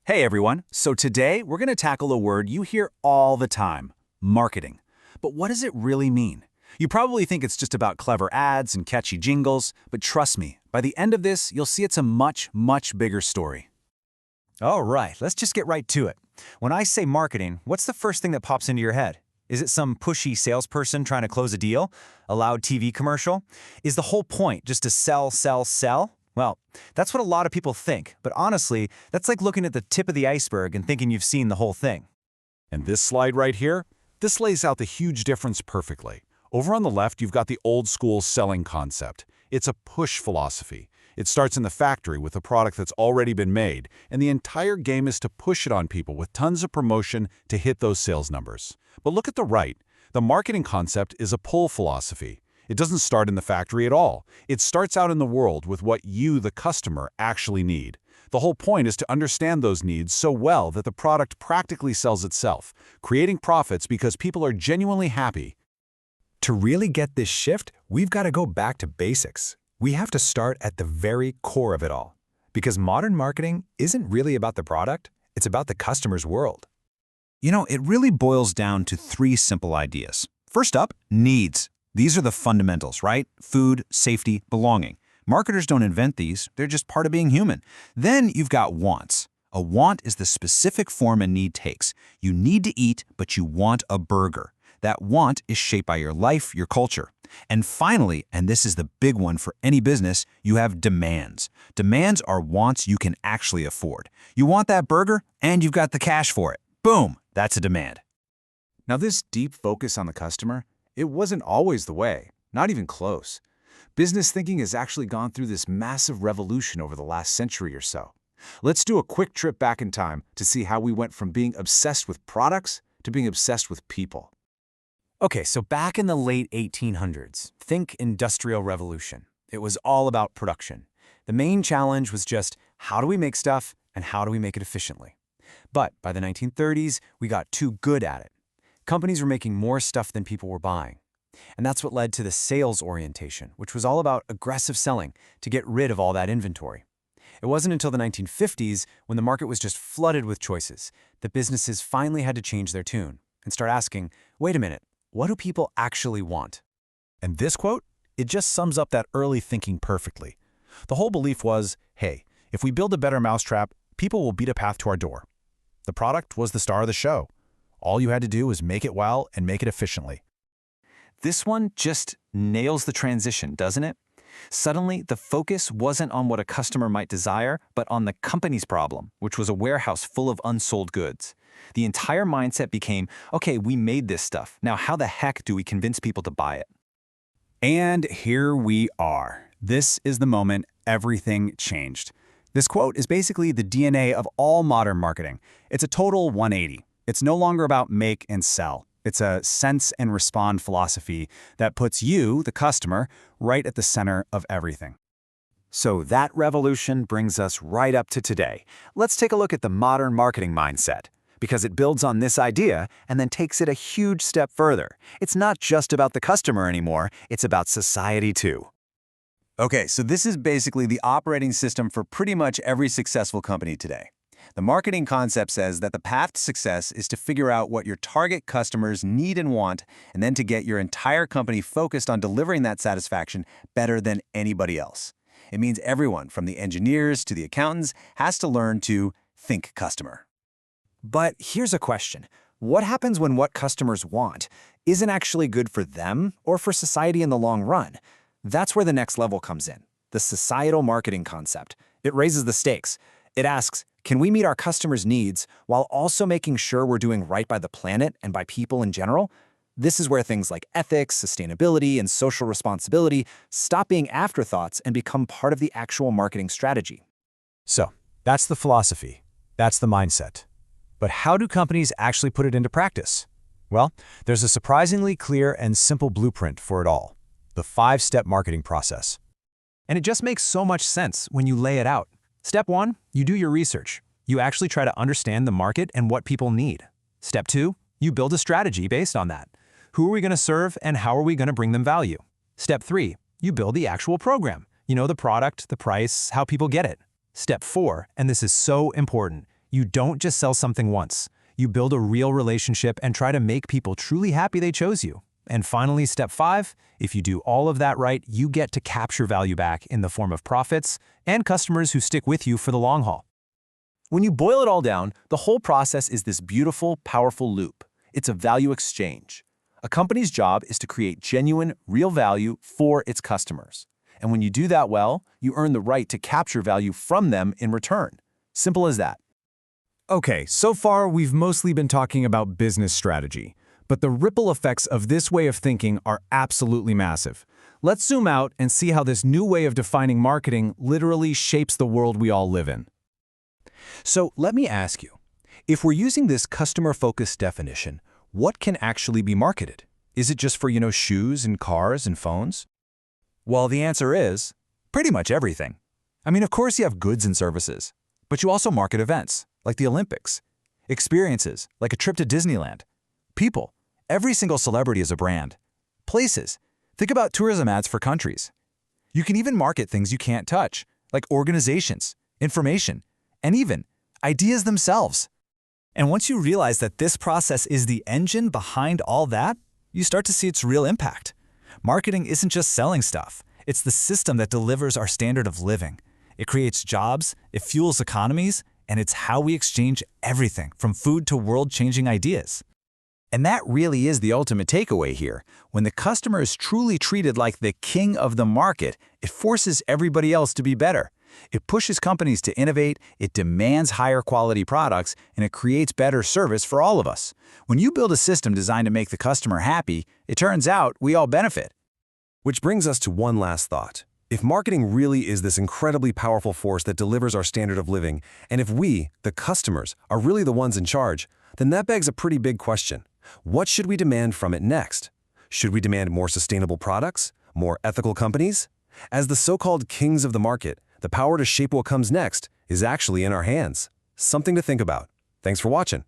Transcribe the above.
Hey everyone, so today we're going to tackle a word you hear all the time, marketing. But what does it really mean? You probably think it's just about clever ads and catchy jingles, but trust me, by the end of this, you'll see it's a much, much bigger story. All right, let's just get right to it. When I say marketing, what's the first thing that pops into your head? Is it some pushy salesperson trying to close a deal? A loud TV commercial? Is the whole point just to sell, sell, sell? Well, that's what a lot of people think, but honestly, that's like looking at the tip of the iceberg and thinking you've seen the whole thing. And this slide right here, this lays out the huge difference perfectly. Over on the left, you've got the old school selling concept. It's a push philosophy. It starts in the factory with a product that's already been made, and the entire game is to push it on people with tons of promotion to hit those sales numbers. But look at the right. The marketing concept is a pull philosophy. It doesn't start in the factory at all. It starts out in the world with what you, the customer, actually need. The whole point is to understand those needs so well that the product practically sells itself, creating profits because people are genuinely happy. To really get this shift, we've got to go back to basics. We have to start at the very core of it all. Because modern marketing isn't really about the product, it's about the customer's world. You know, it really boils down to three simple ideas. First up, needs. These are the fundamentals, right? Food, safety, belonging. Marketers don't invent these, they're just part of being human. Then you've got wants. A want is the specific form a need takes. You need to eat, but you want a burger. That want is shaped by your life, your culture. And finally, and this is the big one for any business, you have demands. Demands are wants you can actually afford. You want that burger, and you've got the cash for it. Boom, that's a demand. Now this deep focus on the customer, it wasn't always the way, not even close. Business thinking has actually gone through this massive revolution over the last century or so. Let's do a quick trip back in time to see how we went from being obsessed with products to being obsessed with people. Okay, so back in the late 1800s, think Industrial Revolution. It was all about production. The main challenge was just how do we make stuff and how do we make it efficiently? But by the 1930s, we got too good at it. Companies were making more stuff than people were buying. And that's what led to the sales orientation, which was all about aggressive selling to get rid of all that inventory. It wasn't until the 1950s, when the market was just flooded with choices, that businesses finally had to change their tune and start asking, wait a minute, what do people actually want? And this quote, it just sums up that early thinking perfectly. The whole belief was, hey, if we build a better mousetrap, people will beat a path to our door. The product was the star of the show. All you had to do was make it well and make it efficiently. This one just nails the transition, doesn't it? Suddenly, the focus wasn't on what a customer might desire, but on the company's problem, which was a warehouse full of unsold goods. The entire mindset became, okay, we made this stuff. Now, how the heck do we convince people to buy it? And here we are. This is the moment everything changed. This quote is basically the DNA of all modern marketing. It's a total 180. It's no longer about make and sell. It's a sense and respond philosophy that puts you, the customer, right at the center of everything. So that revolution brings us right up to today. Let's take a look at the modern marketing mindset, because it builds on this idea and then takes it a huge step further. It's not just about the customer anymore, it's about society too. Okay, so this is basically the operating system for pretty much every successful company today. The marketing concept says that the path to success is to figure out what your target customers need and want, and then to get your entire company focused on delivering that satisfaction better than anybody else. It means everyone, from the engineers to the accountants, has to learn to think customer. But here's a question. What happens when what customers want isn't actually good for them or for society in the long run? That's where the next level comes in, the societal marketing concept. It raises the stakes. It asks, can we meet our customers' needs while also making sure we're doing right by the planet and by people in general? This is where things like ethics, sustainability, and social responsibility stop being afterthoughts and become part of the actual marketing strategy. So, that's the philosophy. That's the mindset. But how do companies actually put it into practice? Well, there's a surprisingly clear and simple blueprint for it all, the 5-step marketing process. And it just makes so much sense when you lay it out. Step 1, you do your research. You actually try to understand the market and what people need. Step 2, you build a strategy based on that. Who are we going to serve and how are we going to bring them value? Step 3, you build the actual program. You know, the product, the price, how people get it. Step 4, and this is so important, You don't just sell something once. You build a real relationship and try to make people truly happy they chose you. And finally, step 5, if you do all of that right, you get to capture value back in the form of profits and customers who stick with you for the long haul. When you boil it all down, the whole process is this beautiful, powerful loop. It's a value exchange. A company's job is to create genuine, real value for its customers. And when you do that well, you earn the right to capture value from them in return. Simple as that. Okay, so far we've mostly been talking about business strategy, but the ripple effects of this way of thinking are absolutely massive. Let's zoom out and see how this new way of defining marketing literally shapes the world we all live in. So let me ask you, if we're using this customer-focused definition, what can actually be marketed? Is it just for, shoes and cars and phones? Well, the answer is pretty much everything. I mean, of course you have goods and services, but you also market events, like the Olympics, experiences, like a trip to Disneyland, people. Every single celebrity is a brand. Places. Think about tourism ads for countries. You can even market things you can't touch, like organizations, information, and even ideas themselves. And once you realize that this process is the engine behind all that, you start to see its real impact. Marketing isn't just selling stuff. It's the system that delivers our standard of living. It creates jobs, it fuels economies, and it's how we exchange everything from food to world-changing ideas. And that really is the ultimate takeaway here. When the customer is truly treated like the king of the market, it forces everybody else to be better. It pushes companies to innovate, it demands higher quality products, and it creates better service for all of us. When you build a system designed to make the customer happy, it turns out we all benefit. Which brings us to one last thought. If marketing really is this incredibly powerful force that delivers our standard of living, and if we, the customers, are really the ones in charge, then that begs a pretty big question. What should we demand from it next? Should we demand more sustainable products? More ethical companies? As the so-called kings of the market, the power to shape what comes next is actually in our hands. Something to think about. Thanks for watching.